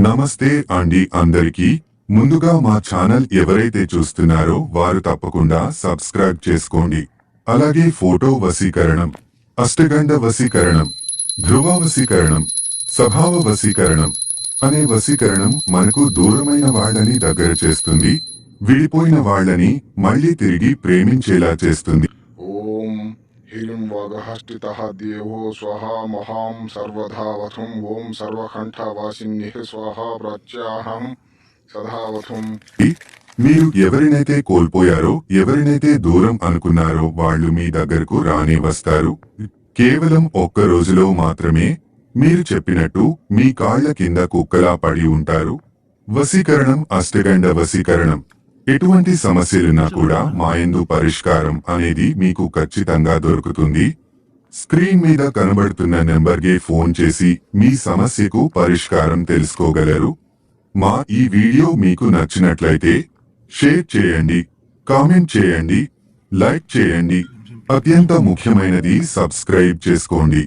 నమస్తే అండి అందరికీ. ముందుగా మా ఛానల్ ఎవరైతే చూస్తున్నారో వారు తప్పకుండా సబ్స్క్రైబ్ చేసుకోండి. అలాగే ఫోటో వశీకరణం, అష్టగండ వశీకరణం, ధ్రువ వశీకరణం, స్వభావ వశీకరణం అనే వశీకరణం మనకు దూరమైన వాళ్ళని దగ్గర చేస్తుంది, విడిపోయిన వాళ్ళని మళ్ళీ తిరిగి ప్రేమించేలా చేస్తుంది. ఓం హిరిం వాగహష్టితః దేవో స్వహా మహాం సర్వధావథుం ఓం సర్వకంఠవాసిన్యః స్వాహా ప్రత్యాహం సదావథుం. మీరు ఎవరినైతే కోల్పోయారో, ఎవరినైతే దూరం అనుకున్నారో వాళ్ళు మీ దగ్గరకు రానే వస్తారు. కేవలం ఒక్క రోజులో మాత్రమే మీరు చెప్పినట్టు మీ కాళ్ల కింద కుక్కలా పడి ఉంటారు. వశీకరణం, అష్టగండ వశీకరణం. ఎటువంటి సమస్యలున్నా కూడా మాయందు పరిష్కారం అనేది మీకు ఖచ్చితంగా దొరుకుతుంది. స్క్రీన్ మీద కనబడుతున్న నెంబర్కి ఫోన్ చేసి మీ సమస్యకు పరిష్కారం తెలుసుకోగలరు. మా ఈ వీడియో మీకు నచ్చినట్లయితే షేర్ చేయండి, కామెంట్ చేయండి, లైక్ చేయండి. అత్యంత ముఖ్యమైనది సబ్స్క్రైబ్ చేసుకోండి.